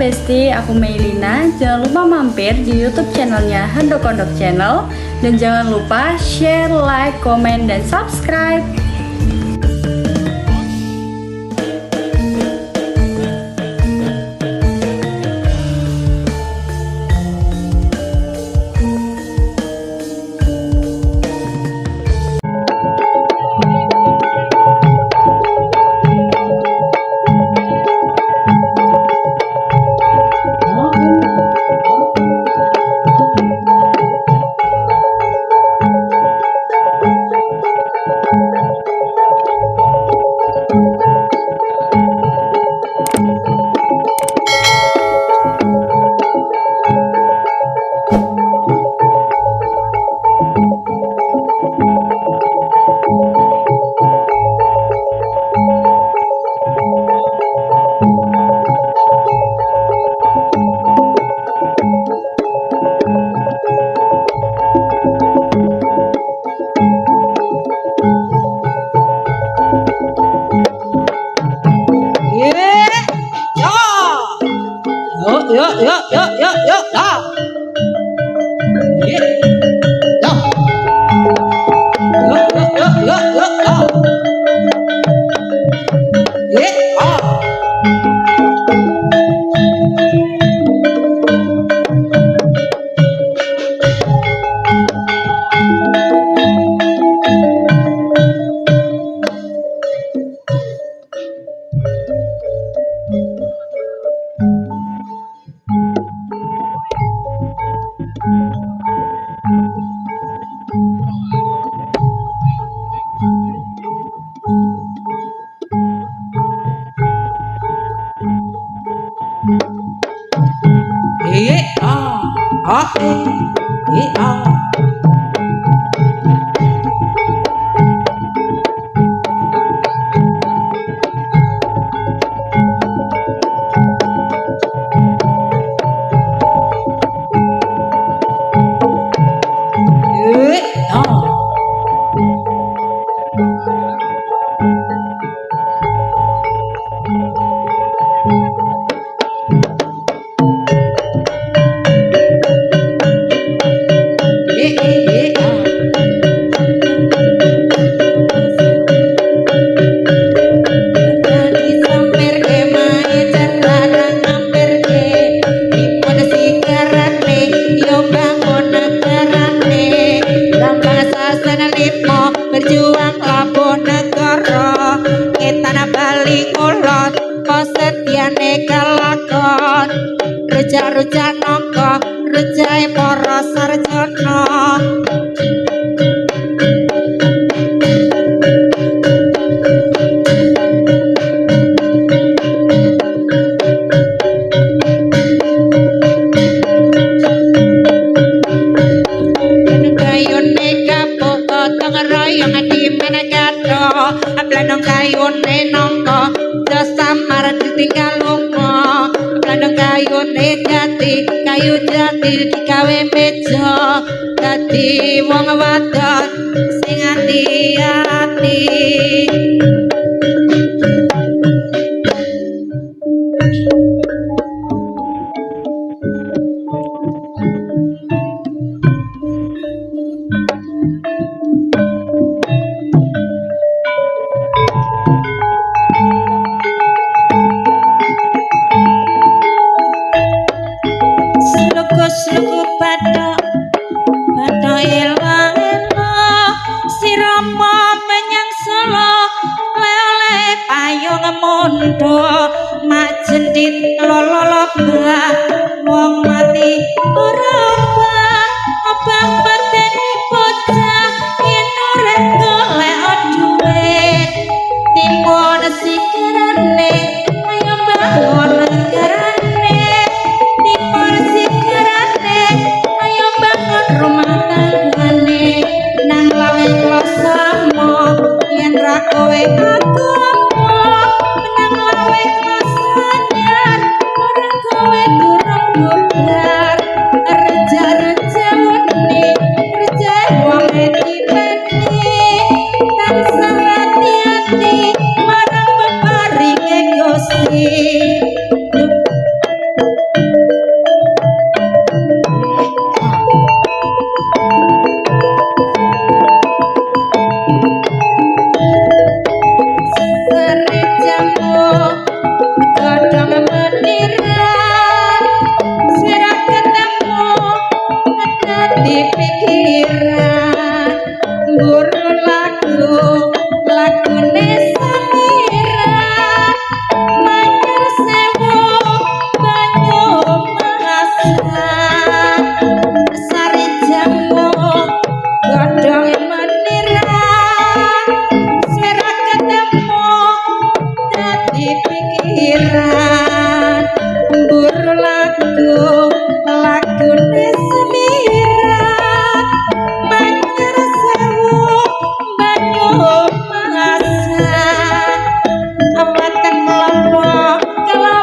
Besti, aku Meilina. Jangan lupa mampir di YouTube channelnya Handok Kondok Channel. Dan jangan lupa share, like, komen, dan subscribe.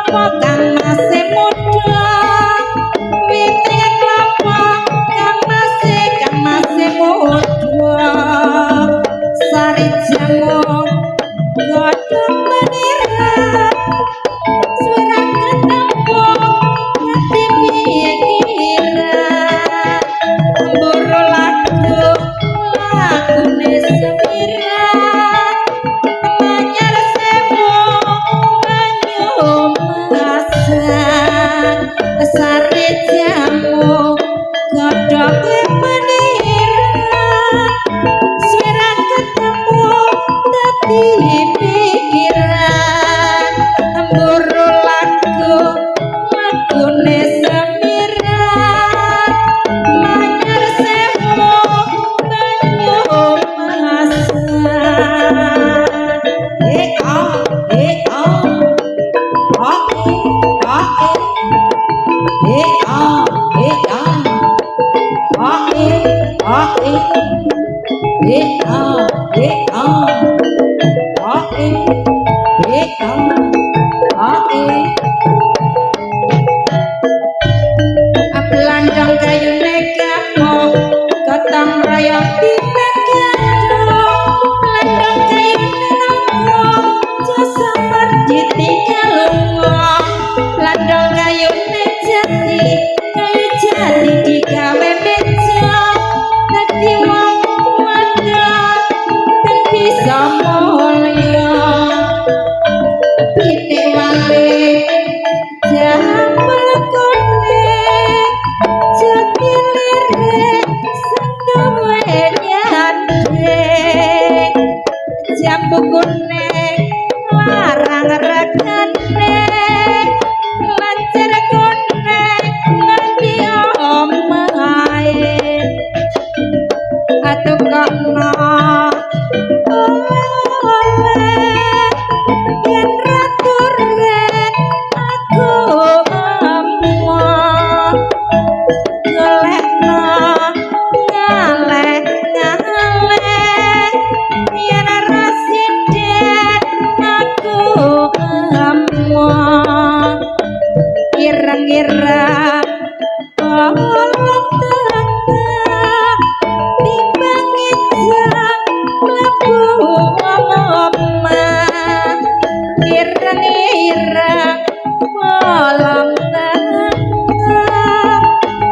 klapa kang masih muda wite klapa kang masih muda sari jamu godhong menira suara ketemu hati pikiran mburu lagune semiran manyar sewu banyu masak sari jamu godhong menira suara ketemu hati pikiran mburu lagune semiran manyar sewu banyu masak Belandang kayune kapok gotong royong dinegara belandang kayune nongkrong jasa marjiti kalunga belandang kayune jati kayu jati digawe meja dadi wong wadon ben bisa mulya pitik wale jambal kuning jati lirik senduwe nyandhe jambu kuning larang regane lancar kuning nganti omahe atukana oleh-oleh yen raturen aku amah golekna ngaleh-ngaleh yen rasiden aku amah ireng-ireng olok tengah timbang ijang mlebu omah ireng-ireng olong tengah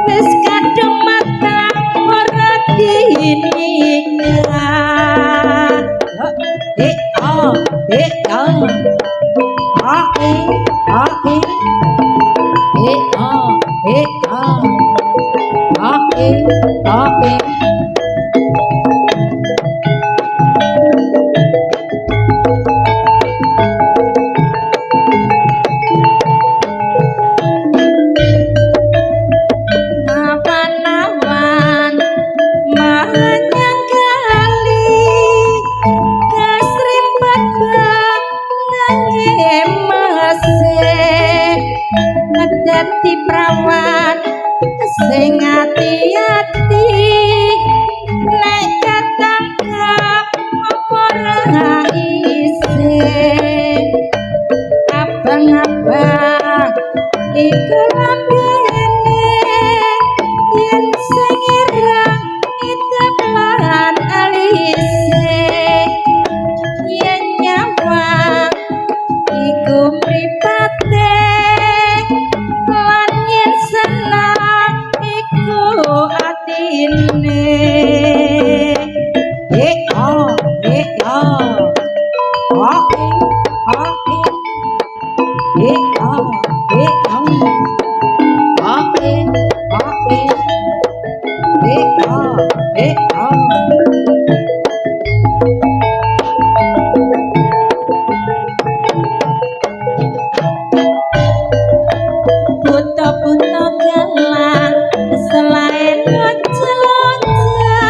wis kadung matang ora diningat Nawan-nawan manyang kali kasrimpat bang nanging masih dadi prawan sing ati-ati nek ketangkap apa ora isih abang-abang iku lambene yen sing ireng itep lan alise yen nyawang iku mripate lan yen senang iku atine buta-buta gelang selain lonca-lonca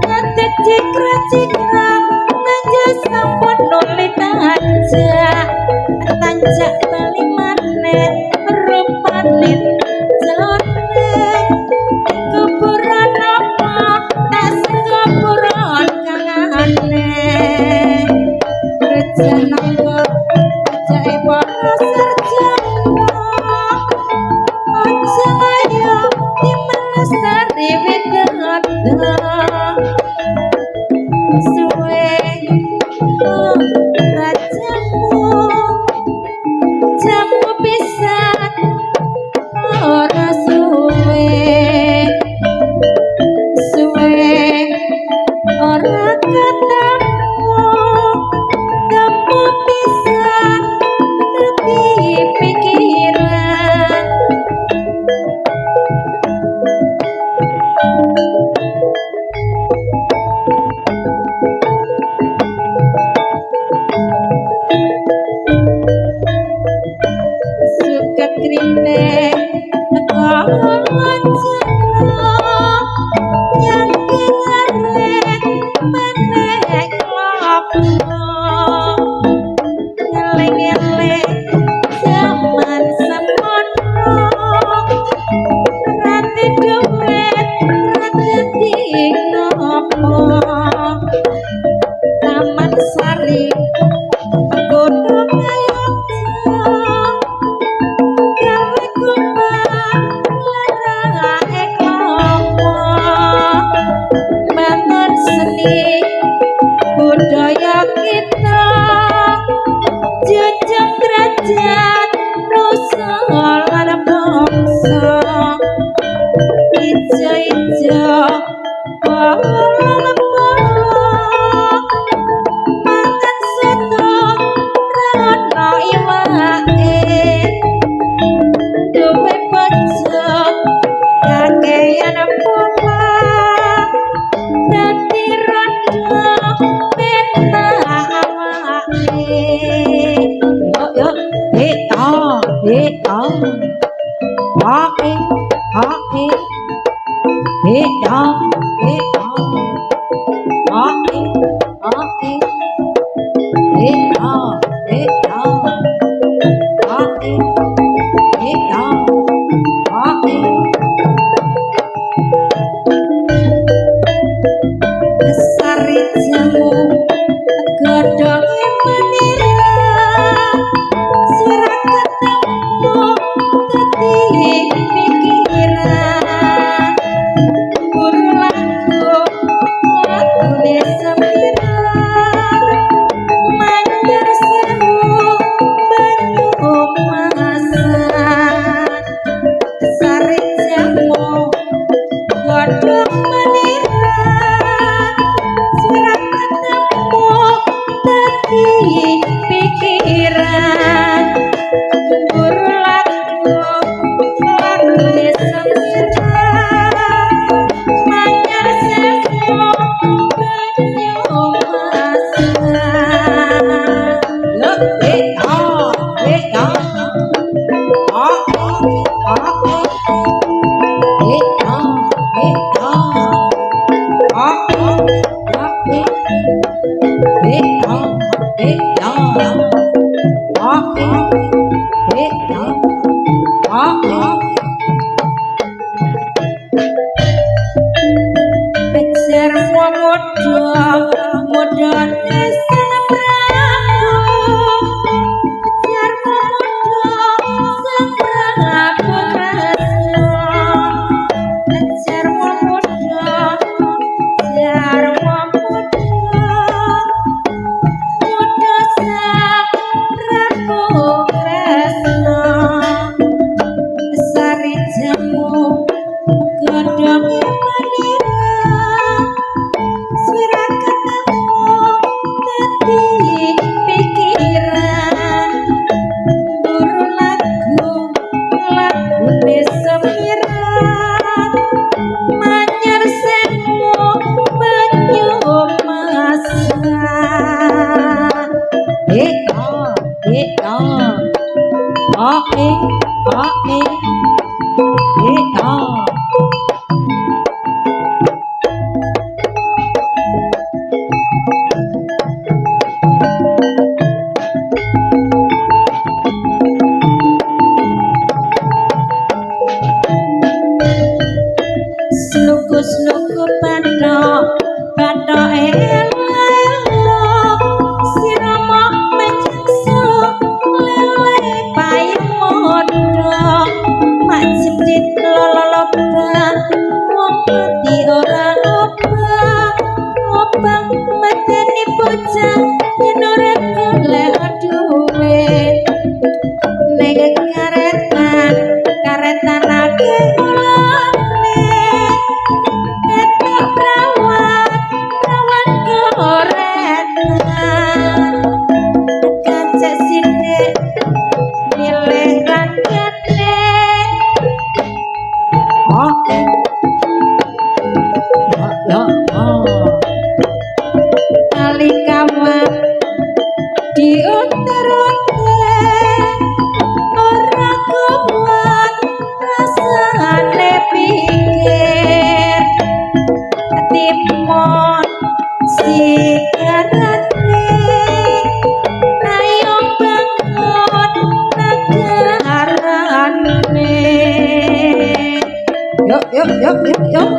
ngadek cikra-cikra nanja sampun nulit aja tanjak tali manet rupanin jelone kuburan apa tas kuburan kang aneh rejanangku ajaib para sarjana pikiran suket rine yang kengarek menek lopo ngeleng-eleng zaman semono rati duet rati ngopo taman sari godhong ayo gawe kumpul larake klopo bangun seni budaya kita jejak kerajaan Nusantara bangsa ijo-ijo bolong-bolong mangan soto rono iwake duwe bojo kakean pola dadi rondo penak awake yo hae hae beda beda hae hae beda beda hae beda hae sari jamu godhong menira suara ketemu dadi pikiran guru lagune sembiran manjar sewu banyu masan sari jamu godhong menira suara ketemu dadi pikiran guru lagune sembiran manjar sewu banyu masan lo beda beda Becer modal desa Prabu becer modal seprabu tresno becer modal jarwo modal seprabu tresno sari jamu godhong menira suara ketemu dadi pikiran guru lagune sembiran manjar sewu banyu masan beda beda hae hae beda sluku-sluku bathok elo sirama menjengsu lewe payung modho mak jepit loloban wong pati ora obang mateni bocah yen urip golek dhuwit nek karetan akeh ulane etok prawan goretan kancek sithik Yo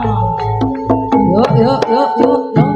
Yuk, yuk, yuk, yuk, yuk.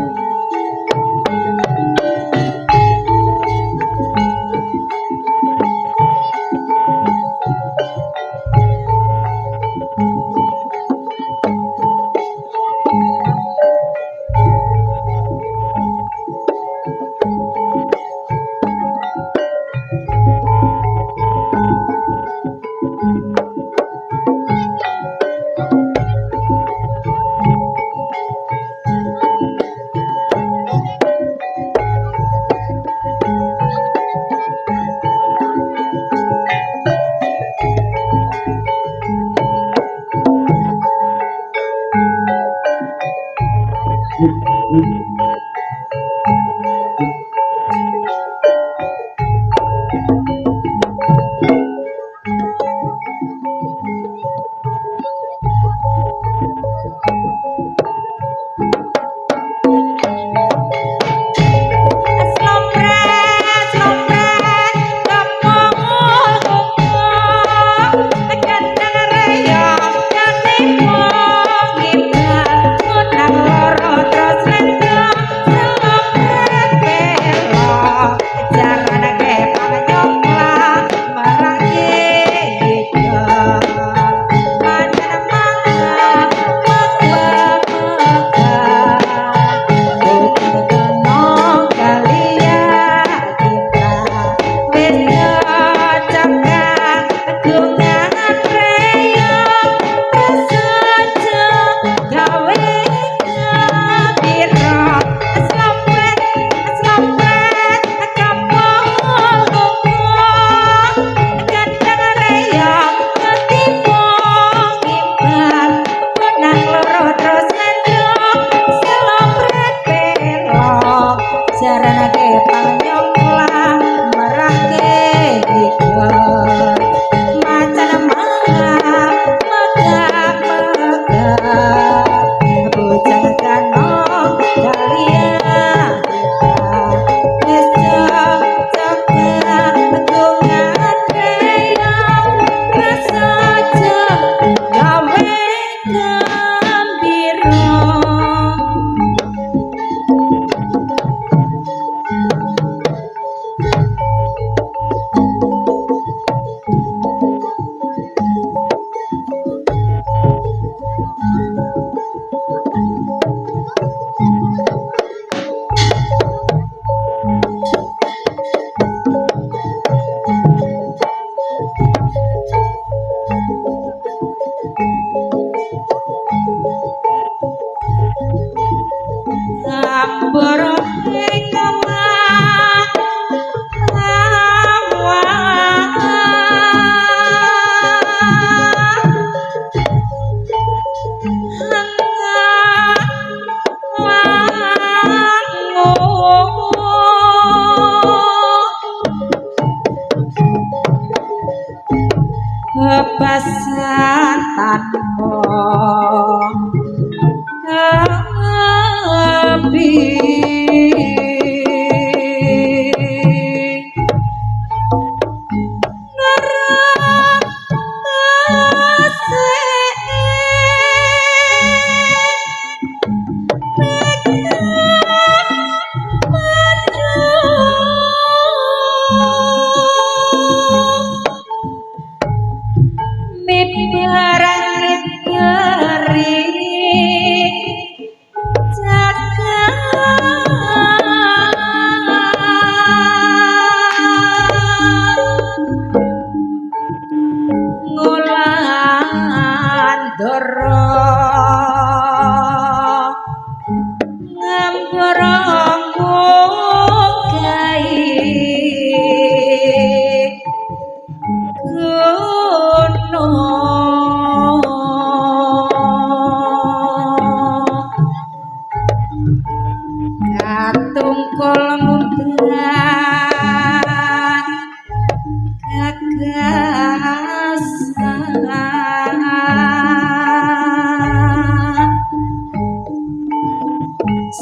Kepasan tanpa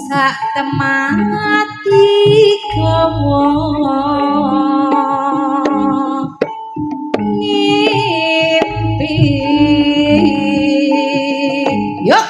sak temati kowo ngimpi yuk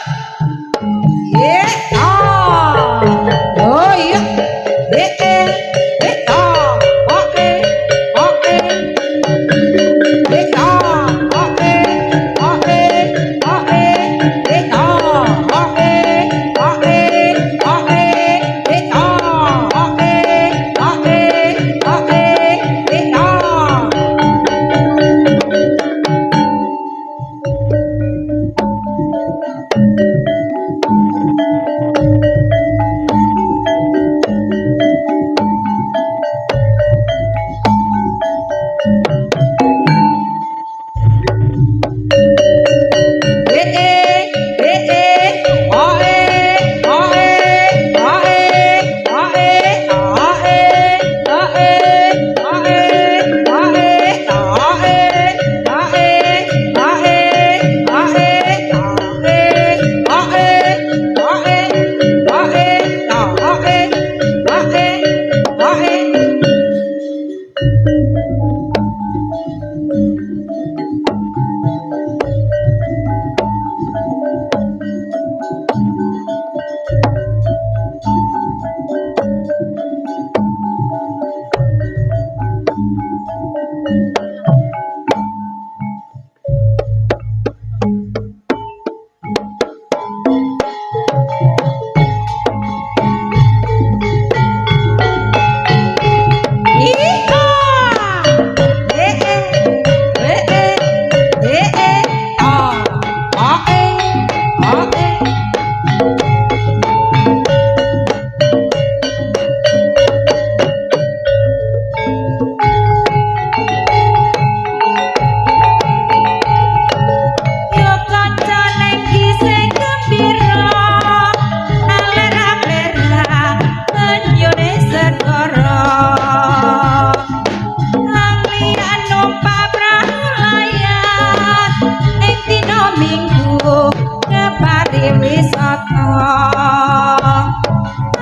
wisata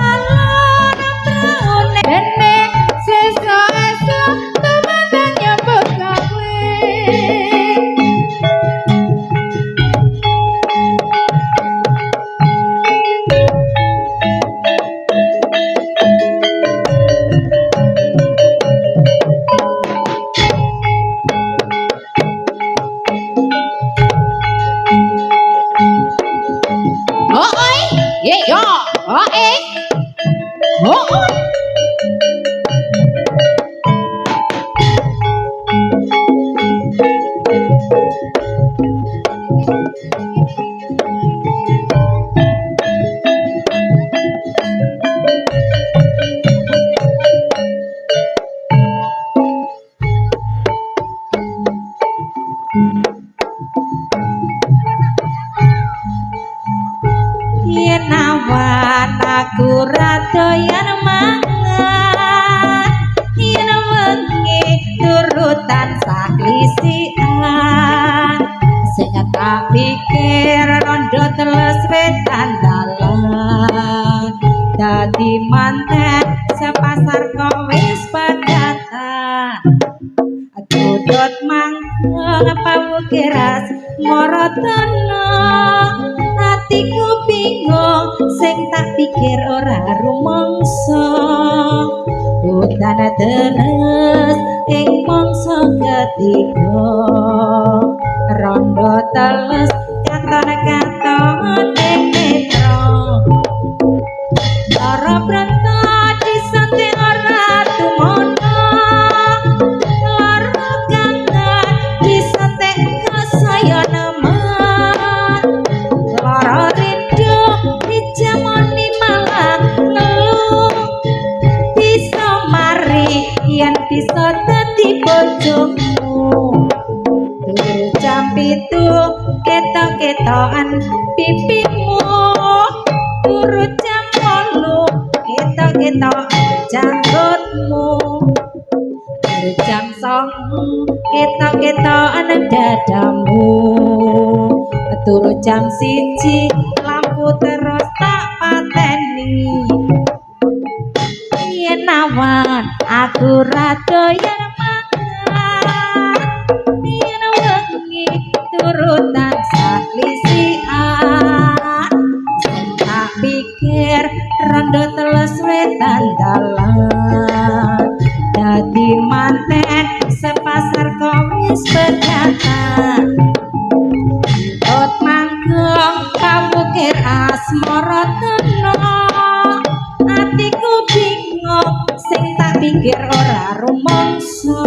alon praune dene sesa-esa temenan nyambut gawe yen awan aku ra doyan mangan yen wengi turutan saklisian sing tak pikir rondo teles wetan dalan dadi manten sepasar kok wis padatan tutut mangkon pawukiras marotana atiku bingung sing tak pikir ora rumangsa udan terus ing mangsa ketiga rondo teles katon-katon ing netra ora branta disante ora tumono lara kangen disante kasaya nemen lara rindu dijamoni malah ngeluh bisa mari yen bisa dadi bojomu turu jam 7 ketok-ketokan pipimu turu jam 8 ketok-ketok janggutmu turu jam 9 ketok-ketokan dadamu turu jam 1 lampu terus tak pateni yen awan aku ra doyan mangan yen wengi turutan saklisian sing tak pikir rondo teles wetan dalan dadi manten sepasar kok wis bedatan tot manggung pamukir asmara tenang atiku bingung sing tak pikir ora rumangsa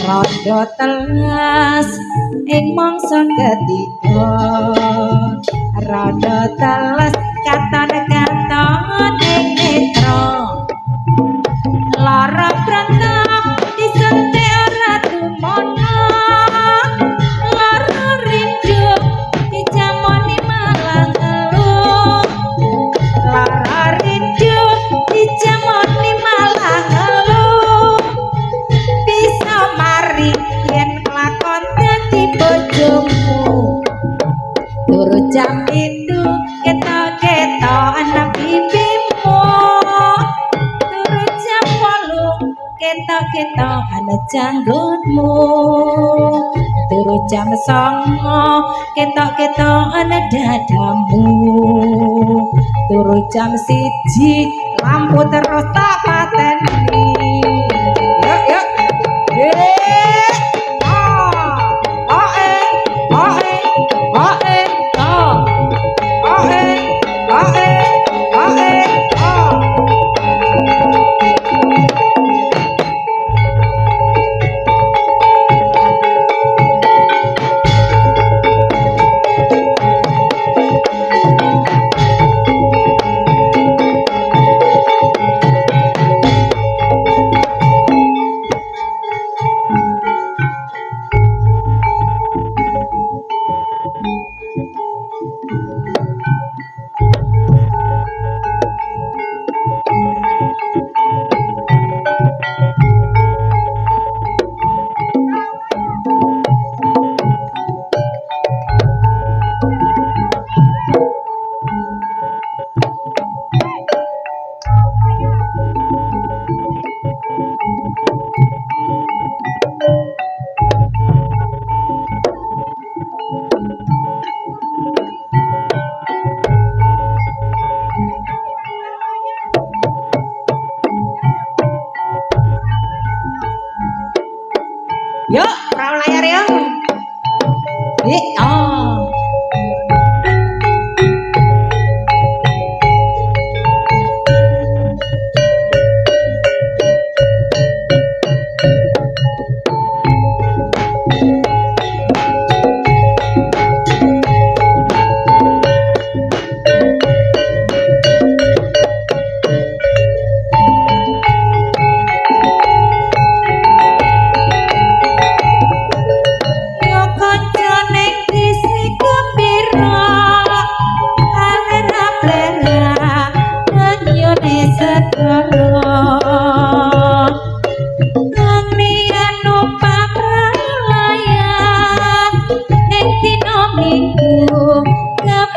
rondo teles ing mangsa ketiga rondo teles katon-katon ing netra lara brantang disente ora tumono lara rindu dijamoni malah ngeluh lara rindu dijamoni malah ngeluh bisa mari yen kelakon dadi bojomu turu jam 7 ketok-ketok anak pipimu turu jam 8 ketok-ketok anak janggutmu turu jam 9 ketok-ketok anak dadamu turu jam 1 lampu terus tak pateni yuk yuk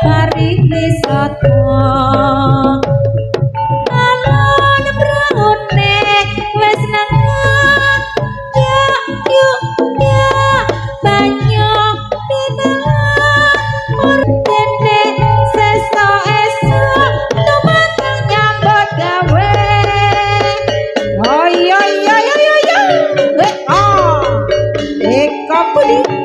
paring wisata alon brone wis nang ya yuk ya banyu pinalang murtene seso esok lumaku nyambut gawe oh iya iya iya iya kapuli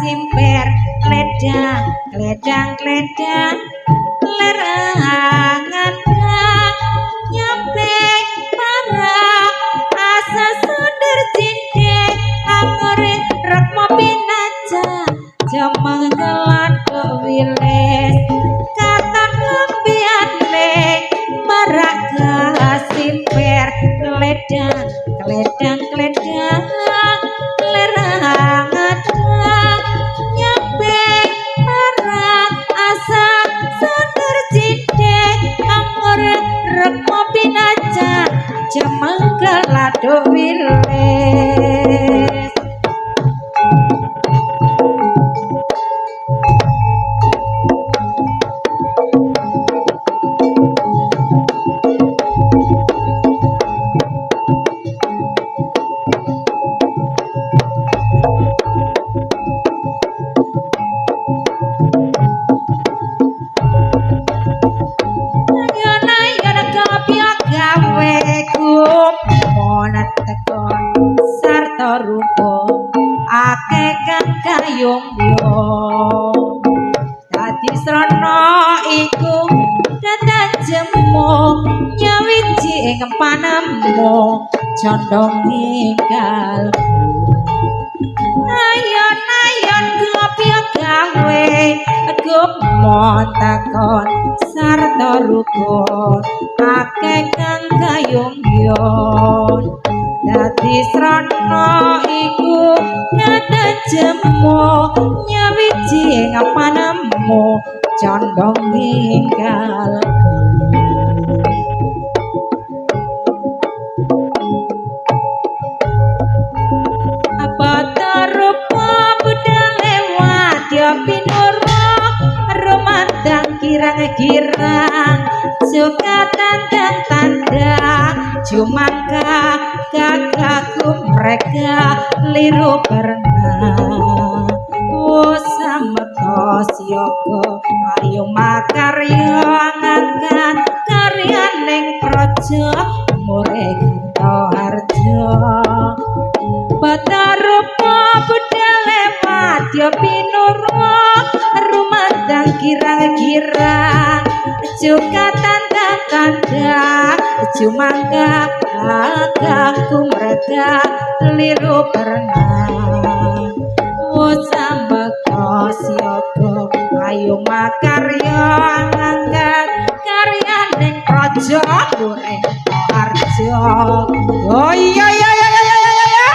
simper kledang kledang kledang lerangan nyampe para asa sonder jinde amore rekmo pinaja jamang gelado wiles kata ngambiane maraga simper kledang kledang kledang lerangan Jamanggalado wiles ake kang kayong-yung dadi srana iku dadan jemuk nyawiji ing panemu condong ninggal ayon-ayon kopi gawe gumon takon sarta rukun ake kang kayong-yung dadi srana iku dadan jemuk nyawiji ing panemu condong ninggal apa rupa budal lewat ya pinura rumandang kirang-kirang sukatan dan tanda jumangka kakaku mereka liru pernah sametos yoko ayo makarya ngangkat karya ning praja murek harjo batarupa budal lewat ya pinura rumandang kirang-kirang sukatan dan tanda jumangka kakakku mereka liru pernah sambak kosyoko ayo makarya ngangkat karya ning praja murek harjo oh iya iya iya iya iya iya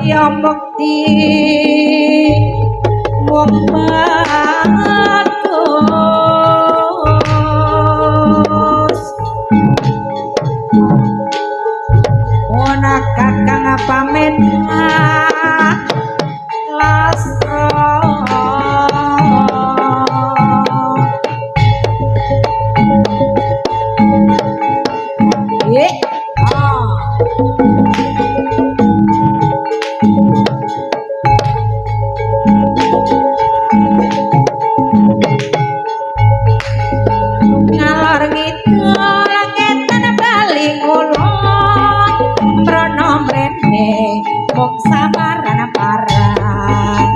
ya mukti wong bagus ana kakang pamit lasra ngalor ngidul ketan bali kulon mrono mrene mung samaran parang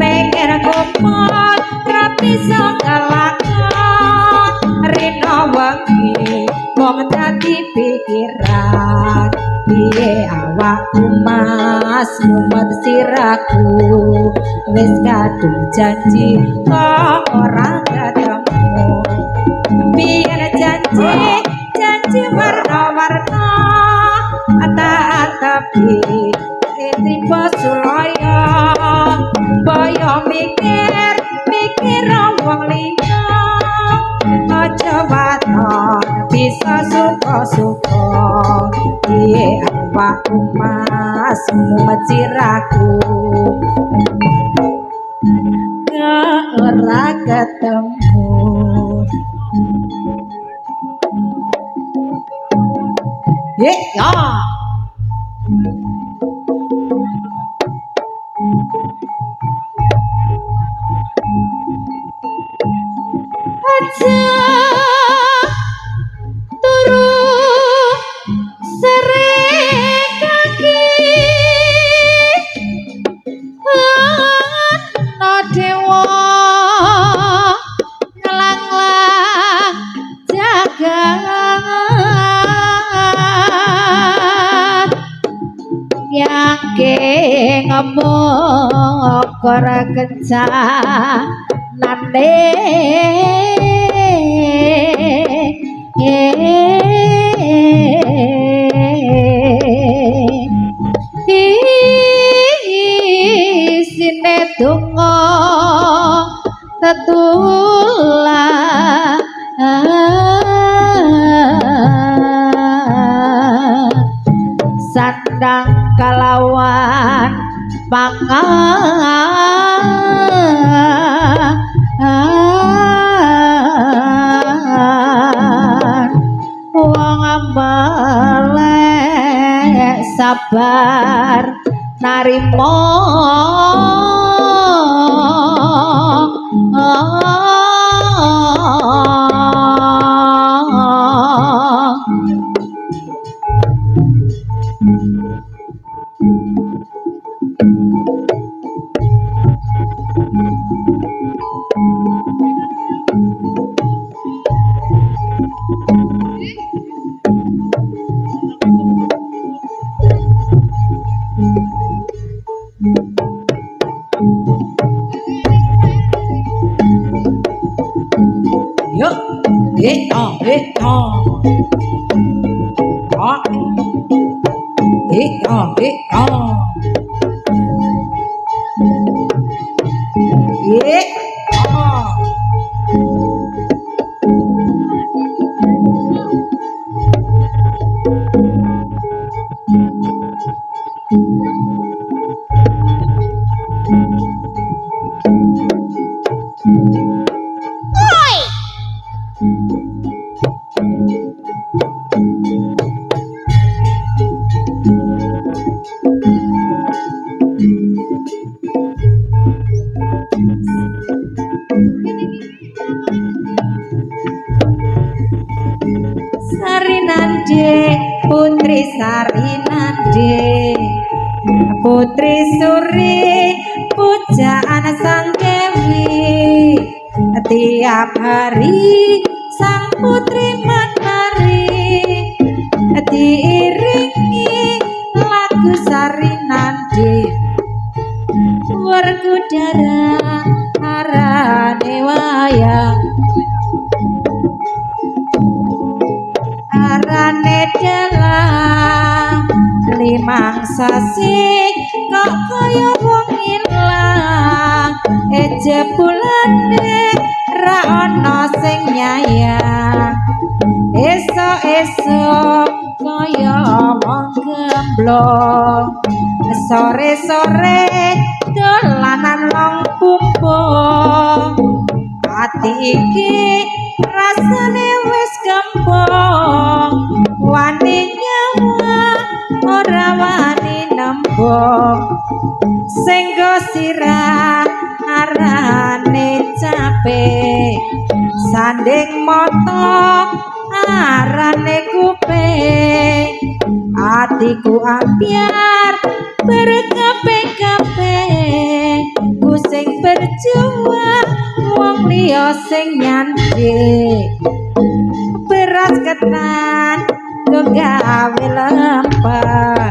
pikir kumpul rapi sakalakon rino wengi mung dadi pikiran piye awakku mas mumet siraku wis kadung janji kok ora ketemu biar janji warna-warna tapi tiba sulaya boyo mikir wong liya aja waton bisa suka-suka piye awakku mas mumet siraku ora ketemu ya aja turu sering kaki ana dewa ngelanglang jagat yake ngemuk ora kencanane isine donga tetulah sandang kalawan pangan wong melek sabar narimo yuk Sarinande putri Sarinande putri Suri pujaan sang dewi tiap hari sang putri menari diiringi lagu Sarinande werkudara arane wayang arane dalam limang sasi kok kaya wong ilang jebulane ra ana sing nyayang esuk-esuk kaya wong gemblong sore-sore dolanan long pumpung ati iki rasane wis gembong wani nyawa ora wani nembung sing go sirah arane capek sanding mata arane kuping atiku ambyar berkeping-keping ku sing berjuang wong liya sing nyandhik beras ketan go gawe lemper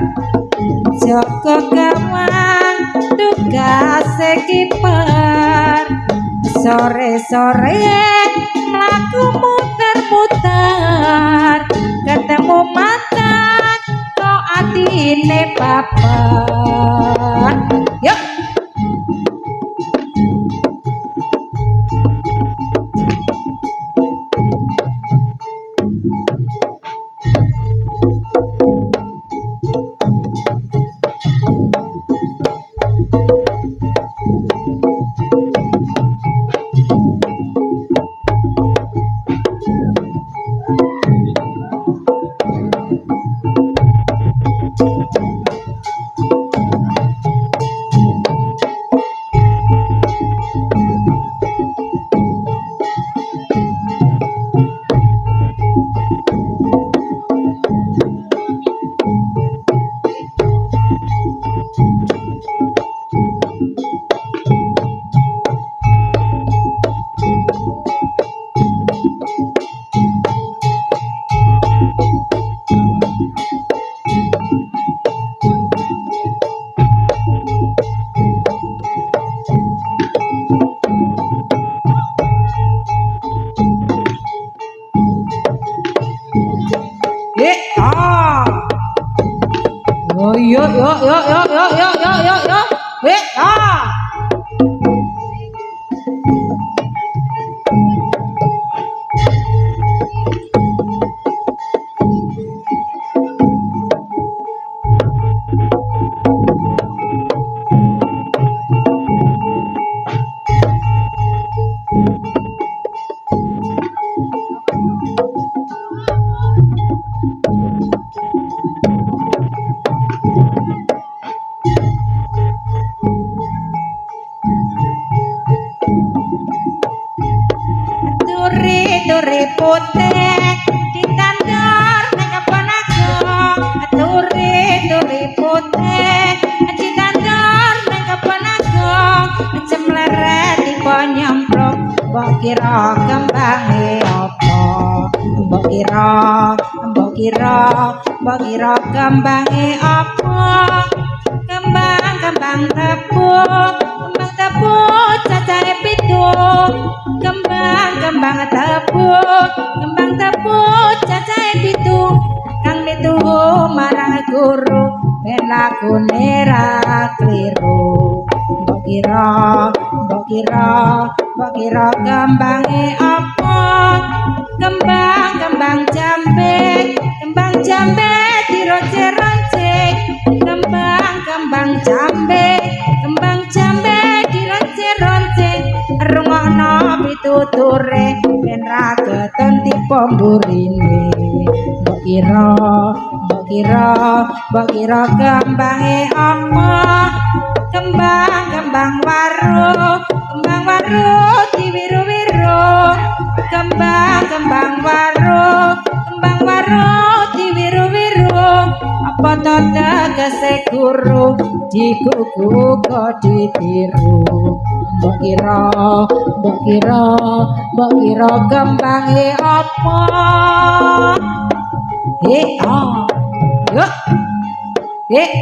Joko gawang tugase kiper sore-sore mlaku muter-muter ketemu macan kok atine babar yuk oh yo yo yo yo yo yo yo yo yo Turi putih ditandar ning kepanagong turi putih ditandar ning kepanagong cemleret tiba nyemplung mbok kira kembange apa mbok kira kembange apa kembang tebu cacahe pitu kembang tebu cacahe pitu kang dituhu marang guru ben lakune ra kliru mbok kira kembange apa kembang jambe dironce-ronce kembang jambe dironce-ronce rungokno pituture ben ra keton tipe mburine mbok kira kembange apa kembang waru diwiru-wiru kembang waru diwiru-wiru apa to tegese guru dikuku kok ditiru mbok kira kembange apa yuk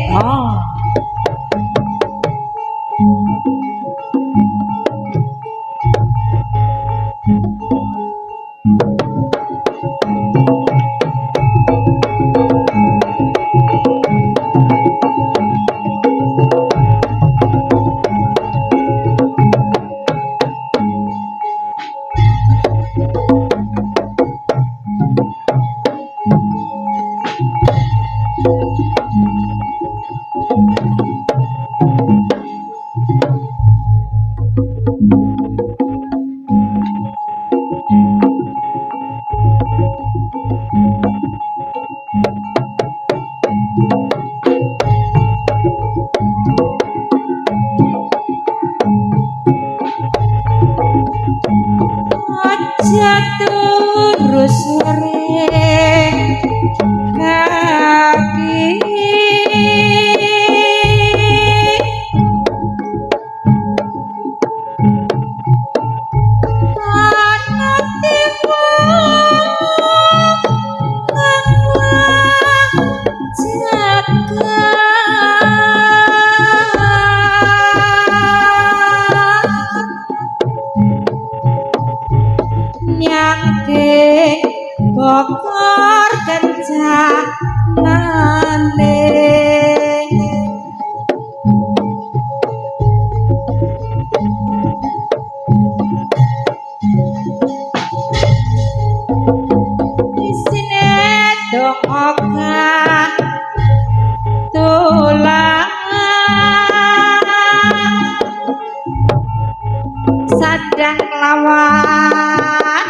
dan lawan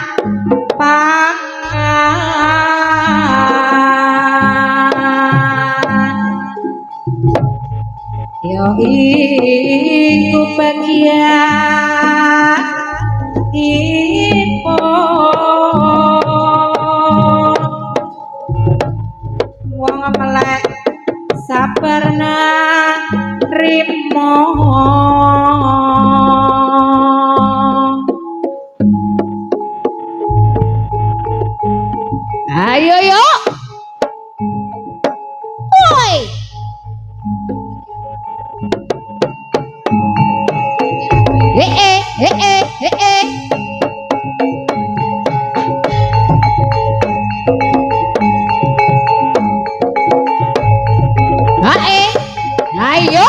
pangan yo iku bagian wong melek sabarna rimo ayo yo woi ayo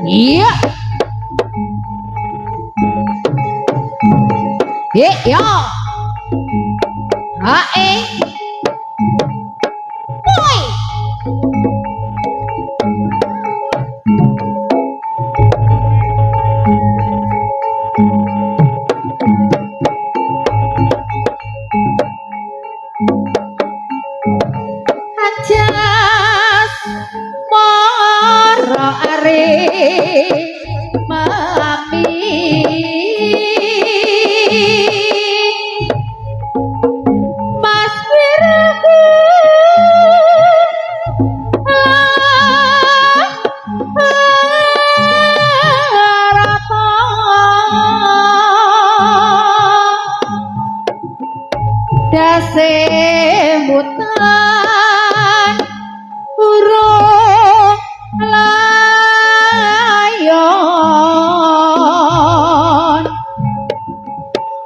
iya yo woi ajas moro are mami mas wiraku rata dase mutan urung layon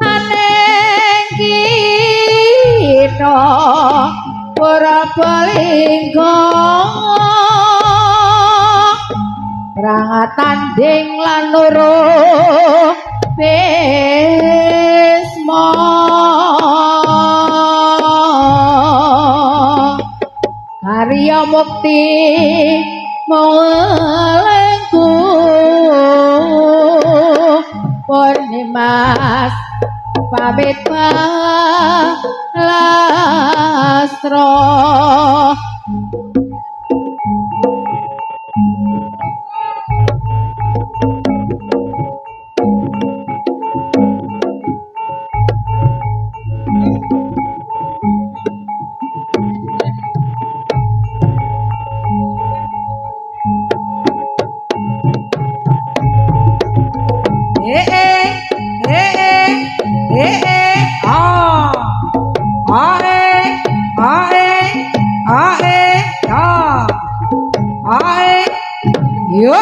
aneng kita ora palinggo rangat tanding lan nurung bisma Karya mukti mengelengku Purnimas pamit palastro Yo,